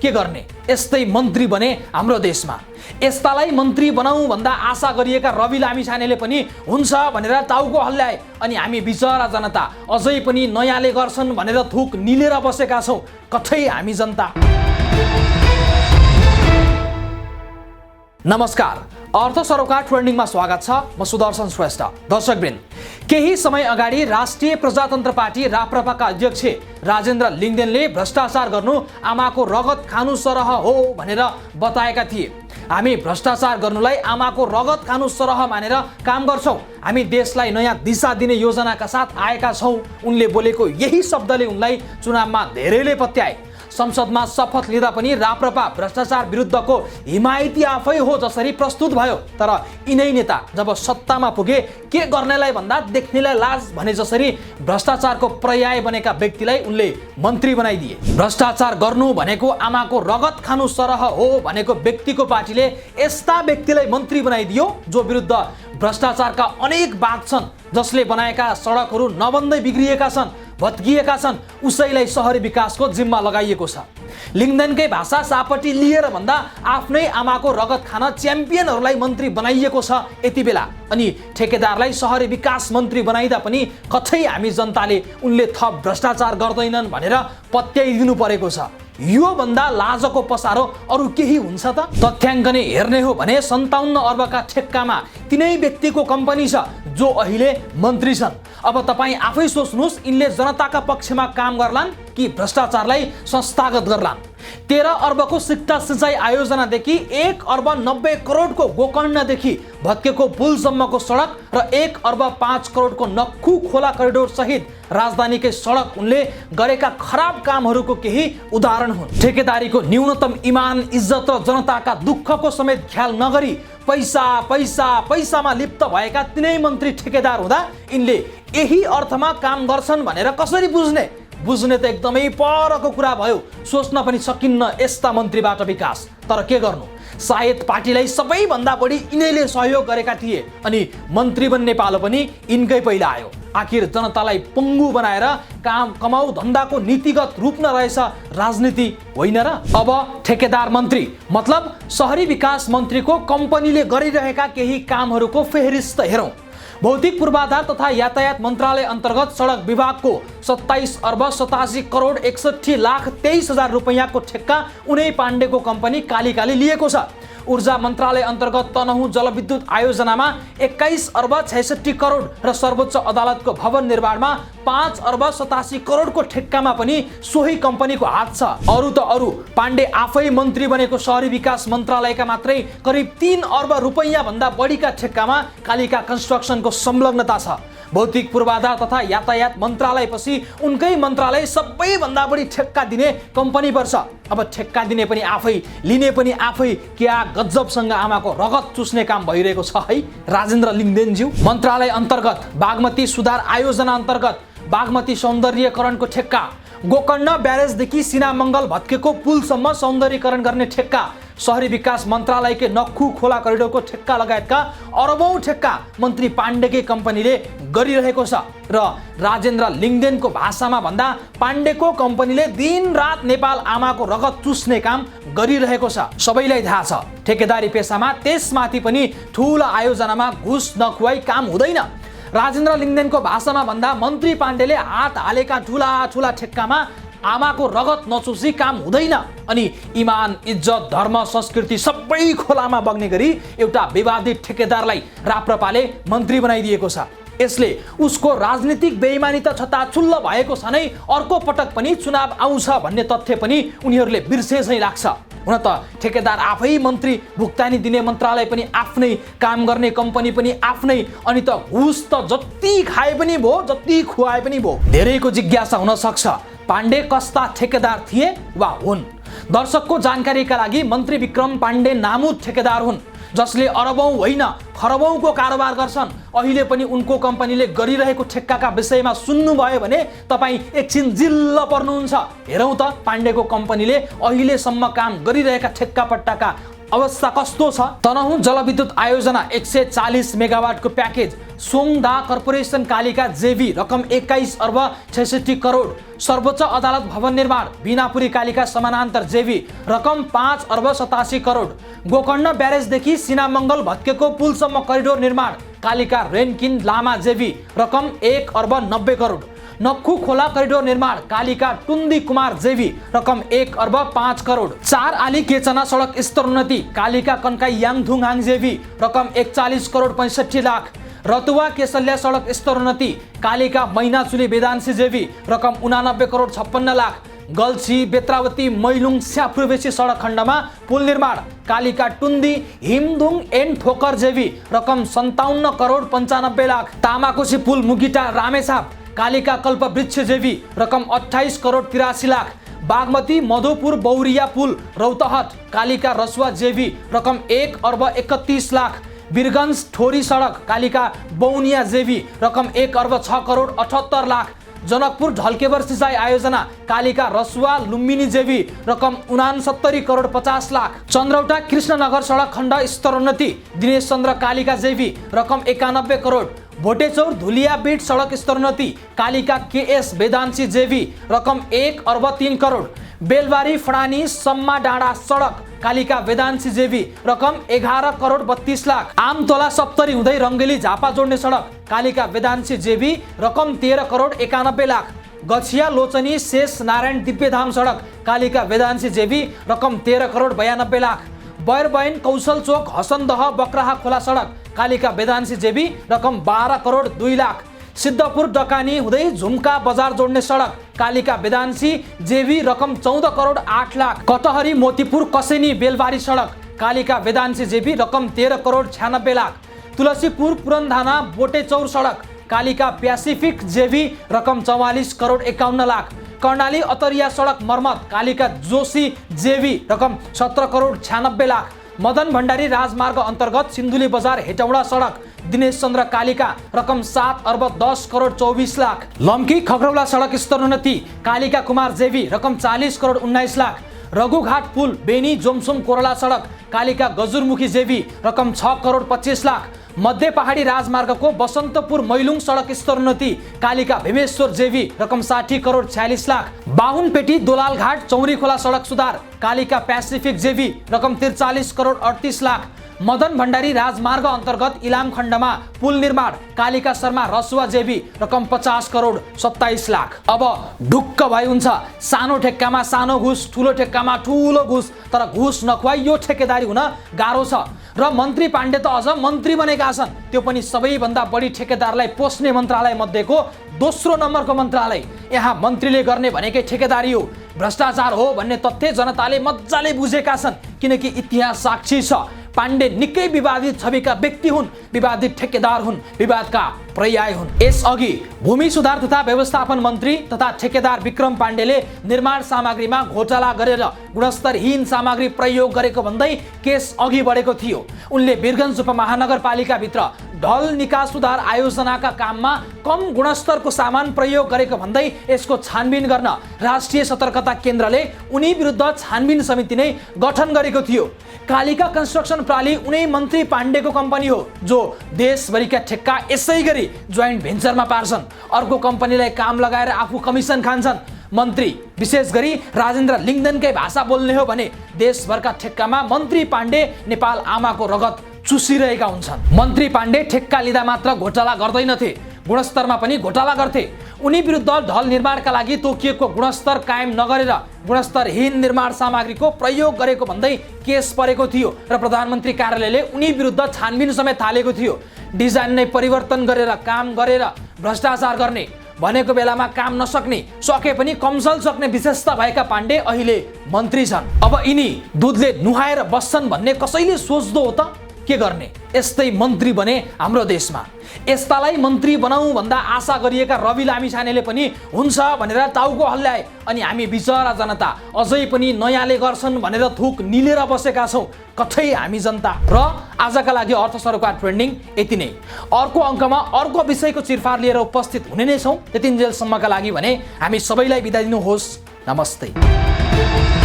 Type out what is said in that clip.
के गर्ने? यस्तै मन्त्री बने हाम्रो देशमा। यस्तालाई मन्त्री बनाऊ भन्दा आशा गरिएका रवि लामिछानेले पनि हुन्छ भनेर टाउको हल्ल्याए अनि हामी बिचरा जनता अझै पनि नयाँले गर्छन् भनेर थुक निलेर बसेका छौँ। कतै हामी जनता। नमस्कार, अर्थ सरोकार ट्रेन्डिङमा स्वागत छ। म सुदर्शन श्रेष्ठ। दर्शकवृन्द, केही समय अगाडि राष्ट्रिय प्रजातन्त्र पार्टी राप्रपाका अध्यक्ष राजेन्द्र लिङ्गदेनले भ्रष्टाचार गर्नु आमाको रगत खानु सरह हो भनेर बताएका थिए। हामी भ्रष्टाचार गर्नुलाई आमाको रगत खानु सरह मानेर काम गर्छौँ। हामी देशलाई नयाँ दिशा दिने योजनाका साथ आएका छौँ। उनले बोलेको यही शब्दले उनलाई चुनावमा धेरैले पत्याए। संसदमा शपथ लिँदा पनि राप्रपा भ्रष्टाचार विरुद्धको हिमायती आफै हो जसरी प्रस्तुत भयो। तर यिनै नेता जब सत्तामा पुगे के गर्नेलाई भन्दा देख्नेलाई लाज भने जसरी भ्रष्टाचारको पर्याय बनेका व्यक्तिलाई उनले मन्त्री बनाइदिए। भ्रष्टाचार गर्नु भनेको आमाको रगत खानु सरह हो भनेको व्यक्तिको पार्टीले यस्ता व्यक्तिलाई मन्त्री बनाइदियो जो विरुद्ध भ्रष्टाचारका अनेक बात छन्, जसले बनाएका सडकहरू नबन्दै बिग्रिएका छन्, भत्किएका छन्, उसैलाई शहरी विकासको जिम्मा लगाइएको छ। लिङ्गदेनकै भाषा सापट्टि लिएर भन्दा आफ्नै आमाको रगत खान च्याम्पियनहरूलाई मन्त्री बनाइएको छ यति बेला। अनि ठेकेदारलाई शहरी विकास मन्त्री बनाइदा पनि कतै हामी जनताले उनले थप भ्रष्टाचार गर्दैनन् भनेर पत्याइदिनु परेको छ। यो भन्दा लाजको पसारो अरू केही हुन्छ त? तथ्याङ्क नै हेर्ने हो भने 57 अर्बका ठेक्कामा तिनै व्यक्तिको कम्पनी छ जो अहिले मन्त्री छन्। अब तपाईँ आफै सोच्नुहोस्, यिनले जनताका पक्षमा काम गर्लान् कि भ्रष्टाचारलाई संस्थागत गर्लान्? 13 अर्बको शिक्षा सिँचाइ आयोजनादेखि 1 अर्ब 90 करोडको गोकर्णदेखि भत्केको पुलसम्मको सडक र 1 अर्ब 5 करोडको नक्खु खोला करिडोर सहित राजधानीकै सडक उनले गरेका खराब कामहरूको केही उदाहरण हुन्। ठेकेदारीको न्यूनतम इमान, इज्जत र जनताका दुःखको समेत ख्याल नगरी पैसा पैसा पैसामा लिप्त भएका तिनै मन्त्री ठेकेदार हुँदा यिनले यही अर्थमा काम गर्छन् भनेर कसरी बुझ्ने? बुझ्ने त एकदमै परको कुरा भयो। सोच्न पनि सकिन्न यस्ता मन्त्रीबाट विकास। तर के गर्नु, सायद पार्टीलाई सबैभन्दा बढी यिनैले सहयोग गरेका थिए अनि मन्त्री बन्ने पालो पनि यिनकै पहिला आयो। आखिर जनतालाई पङ्गु बनाएर काम कमाउ धन्दाको नीतिगत रूप न रहेछ राजनीति होइन र? अब ठेकेदार मन्त्री मतलब शहरी विकास मन्त्रीको कम्पनीले गरिरहेका केही कामहरूको फेहरिस्त हेरौँ। भौतिक पूर्वाधार तथा यातायात मन्त्रालय अन्तर्गत सडक विभागको 27 अर्ब 87 करोड 61 लाख 23 हजार रुपैयाँको ठेक्का उनै पाण्डेको कम्पनी कालिकाले लिएको छ। ऊर्जा मन्त्रालय अन्तर्गत तनहुँ जलविद्युत आयोजनामा 21 अर्ब 66 करोड र सर्वोच्च अदालतको भवन निर्माणमा 5 अर्ब 87 करोडको ठेक्कामा पनि सोही कम्पनीको हात छ। अरू त अरू, पाण्डे आफै मन्त्री बनेको शहरी विकास मन्त्रालयका मात्रै करिब 3 अर्ब रुपैयाँ भन्दा बढीका ठेक्कामा कालिका कन्स्ट्रक्सनको संलग्नता छ। भौतिक पूर्वाधार तथा यातायात मन्त्रालयपछि उनकै मन्त्रालय सबैभन्दा बढी ठेक्का दिने कम्पनी पर्छ। अब ठेक्का दिने पनि आफै, लिने पनि आफै। क्या गजबसँग आमाको रगत चुस्ने काम भइरहेको छ है राजेन्द्र लिङ्गदेनज्यू। मन्त्रालय अन्तर्गत बागमती सुधार आयोजना अन्तर्गत बागमती सौन्दर्यकरणको ठेक्का, गोकर्ण ब्यारेजदेखि सिनामङ्गल भत्केको पुलसम्म सौन्दर्यकरण गर्ने ठेक्का, शहरी विकास मन्त्रालयकै नक्खु खोला करिडोरको ठेक्का लगायतका अरबौं ठेक्का मन्त्री पाण्डेकै कम्पनीले गरिरहेको छ। र राजेन्द्र लिङ्गदेनको भाषामा भन्दा पाण्डेको कम्पनीले दिनरात नेपाल आमाको रगत चुस्ने काम गरिरहेको छ। सबैलाई थाहा छ, ठेकेदारी पेसामा त्यसमाथि पनि ठुला आयोजनामा घुस नखुवाई काम हुँदैन। राजेन्द्र लिङ्गदेनको भाषामा भन्दा मन्त्री पाण्डेले हात हालेका ठुला ठुला ठेक्कामा आमाको रगत नचुसी काम हुँदैन। अनि इमान, इज्जत, धर्म, संस्कृति सबै खोलामा बग्ने गरी एउटा विवादित ठेकेदारलाई राप्रपाले मन्त्री बनाइदिएको छ। यसले उसको राजनीतिक बेइमानी त छताछुल्ल भएको छ नै, अर्को पटक पनि चुनाव आउँछ भन्ने तथ्य पनि उनीहरूले बिर्से झैँ लाग्छ। हुन त ठेकेदार आफै मन्त्री, भुक्तानी दिने मन्त्रालय पनि आफ्नै, काम गर्ने कम्पनी पनि आफ्नै, अनि त घुस त जति खाए पनि भो, जति खुवाए पनि भो। धेरैको जिज्ञासा हुन सक्छ, पाण्डे कस्ता ठेकेदार थिए वा हुन्? दर्शकको जानकारीका लागि मन्त्री विक्रम पाण्डे नामुद ठेकेदार हुन् जसले अरबौं होइन खरबौंको कारोबार गर्छन्। अहिले पनि उनको कम्पनीले गरिरहेको ठेक्काका विषयमा सुन्नुभयो भने तपाईँ एकछिन जिल्ल पर्नुहुन्छ। हेरौँ त पाण्डेको कम्पनीले अहिलेसम्म काम गरिरहेका ठेक्का पट्टाका अवस्था कस्तो छ? तनहुँ जलविद्युत आयोजना 140 मेगावाटको प्याकेज, सोङदा कर्पोरेसन कालिका जेभी रकम 21 अर्ब 66 करोड, सर्वोच्च अदालत भवन निर्माण बिनापुरी कालिका समानान्तर जेभी रकम 5 अर्ब 87 करोड, गोकर्ण ब्यारेजदेखि सिनामङ्गल भत्केको पुलसम्म करिडोर निर्माण कालिका रेनकिन लामा जेभी रकम 1 अर्ब 90 करोड, नक्खु खोला करिडोर निर्माण कालिका टुन्दी कुमार जेभी रकम 1 अर्ब 5 करोड, 4 आली केचना सडक स्तरोन्नति कालिका कन्काई याङथुङहाङ जेभी रकम 41 करोड 65 लाख, रतुवा केसल्या सडक स्तरोन्नति कालिका मैनाचुली वेदांशी जेभी रकम 89 करोड 56 लाख, गल्छी बेत्रावती मैलुङ स्याफुर्वेसी सडक खण्डमा पुल निर्माण कालिका टुन्दी हिमदुङ एन ठोकर जेभी रकम 57 करोड 95 लाख, तामाकोशी पुल मुगिटा रामेछाप कालिका कल्प वृक्ष जेभी रकम 28 करोड 83 लाख, बागमती मधुपुर बौरिया पुल रौतहट कालिका रसुवा जेभी रकम 1 अर्ब 31 लाख, वीरगंज ठोरी सडक कालिका बौनिया जेभी रकम 1 अर्ब 6 करोड 78 लाख, जनकपुर ढल्केवर सिंचाई आयोजना कालिका रसुवा लुम्बिनी जेभी रकम 69 करोड 50 लाख, चन्द्रौटा कृष्णनगर सडक खण्ड स्तरोन्नति दिनेश चन्द्र कालिका जेभी रकम 91 करोड, भोटेचौर धुलिया बीट सडक स्तरोन्नति कालिका केएस वेदांशी जेभी रकम 1 अर्ब 3 करोड, बेलबारी फडानी सम्मा डाँडा सडक कालिका वेदांशी जेभी रकम 11 करोड 32 लाख, आमतोला सप्तरी हुँदै रङ्गेली झापा जोड्ने सडक कालिका वेदांशी जेभी रकम 13 करोड 91 लाख, गछिया लोचनी शेष नारायण दिव्यधाम सडक कालिका वेदांशी जेभी रकम 13 करोड 92 लाख, बैरबैन कौशल चोक हसनदह बक्राहा खोला सडक कालिका वेदांशी जेभी रकम 12 करोड 2 लाख, सिद्धपुर डकानी हुँदै झुम्का बजार जोड्ने सडक कालिका वेदांशी जेभी रकम 14 करोड 8 लाख, कटहरी मोतीपुर कसेनी बेलबारी सडक कालिका वेदांशी जेभी रकम 13 करोड 96 लाख, तुलसीपुर पुरनधाना बोटेचौर सडक कालिका प्यासिफिक जेभी रकम 44 करोड 51 लाख, कर्णाली अतरिया सडक मर्मत कालिका जोशी जेभी रकम 17 करोड 96 लाख, मदन भण्डारी राजमार्ग अन्तर्गत सिन्धुली बजार हेटौडा सडक दिनेश चन्द्र कालिका रकम 7 अर्ब 10 करोड 24 लाख, लम्की खगरौला सडक स्तरोन्नति कालिका कुमार जेभी रकम 40 करोड 19 लाख, रघुघाट पुल बेनी जोमसोम कोरला सडक कालिका गजुरमुखी जेभी रकम 6 करोड 25 लाख, मध्य पहाडी राजमार्गको बसन्तपुर मैलुङ सडक स्तरोन्नति कालिका भीमेश्वर जेभी रकम 60 करोड 46 लाख, बाहुनपेटी दोलालघाट चौरी खोला सडक सुधार कालिका प्यासिफिक जेभी रकम 43 करोड 38 लाख, मदन भण्डारी राजमार्ग अन्तर्गत इलाम खण्डमा पुल निर्माण कालिका शर्मा रसुवा जेभी रकम 50 करोड 27 लाख। अब ढुक्क भइ हुन्छ, सानो ठेक्कामा सानो घुस, ठुलो ठेक्कामा ठुलो घुस, तर घुस नखुवाई यो ठेकेदारी हुन गाह्रो छ र मन्त्री पाण्डे त अझ मन्त्री बनेका छन्, त्यो पनि सबैभन्दा बढी ठेकेदारलाई पोस्ने मन्त्रालय मध्येको दोस्रो नम्बरको मन्त्रालय। यहाँ मन्त्रीले गर्ने भनेकै ठेकेदारी हो, भ्रष्टाचार हो भन्ने तथ्य जनताले मजाले बुझेका छन्, किनकि इतिहास साक्षी छ। पाण्डे निकै विवादित छविका व्यक्ति हुन्, विवादित ठेकेदार हुन्, विवादका पर्याय हुन्। यसअघि भूमि सुधार तथा व्यवस्थापन मन्त्री तथा ठेकेदार विक्रम पाण्डेले निर्माण सामग्रीमा घोटाला गरेर गुणस्तरहीन सामग्री प्रयोग गरेको भन्दै केस अघि बढेको थियो। उनले वीरगञ्ज उपमहानगरपालिकाभित्र ढल निकास सुधार आयोजनाका काममा कम गुणस्तरको सामान प्रयोग गरेको भन्दै यसको छानबिन गर्न राष्ट्रिय सतर्कता केन्द्रले उनी विरुद्ध छानबिन समिति नै गठन गरेको थियो। कालिका कन्स्ट्रक्सन प्राली उनै मन्त्री पाण्डेको कम्पनी हो, जो देशभरिका ठेक्का यसै गरी जोइन्ट भेन्चरमा पार्छन्, अर्को कम्पनीलाई काम लगाएर आफू कमिसन खान्छन्। मन्त्री विशेष गरी राजेन्द्र लिङ्गदेनकै भाषा बोल्ने हो भने देशभरका ठेक्कामा मन्त्री पाण्डे नेपाल आमाको रगत चुसिरहेका हुन्छन्। मन्त्री पाण्डे ठेक्का लिँदा मात्र घोटाला गर्दैनथे, गुणस्तरमा पनि घोटाला गर्थे। उनी विरुद्ध ढल निर्माणका लागि तोकिएको गुणस्तर कायम नगरेर गुणस्तरहीन निर्माण सामग्रीको प्रयोग गरेको भन्दै केस परेको थियो र प्रधानमन्त्री कार्यालयले उनी विरुद्ध छानबिन समेत थालेको थियो। डिजाइन नै परिवर्तन गरेर काम गरेर भ्रष्टाचार गर्ने, भनेको बेलामा काम नसक्ने, सके पनि कमसल सक्ने विशेषता भएका पाण्डे अहिले मन्त्री छन्। अब यिनी दुधले नुहाएर बस्छन् भन्ने कसैले सोच्दो हो त? के गर्ने? यस्तै मन्त्री बने हाम्रो देशमा। यस्तालाई मन्त्री बनाऊ भन्दा आशा गरिएका रवि लामिछानेले पनि हुन्छ भनेर टाउको हल्लाए, अनि हामी बिचरा जनता अझै पनि नयाँले गर्छन् भनेर थुक निलेर बसेका छौँ। कठै हामी जनता। र आजका लागि अर्थ सरोकार ट्रेन्डिङ यति नै। अर्को अङ्कमा अर्को विषयको चिरफार लिएर उपस्थित हुने नै छौँ। त्यतिन्जेलसम्मका लागि भने हामी सबैलाई बिदा दिनुहोस्। नमस्ते।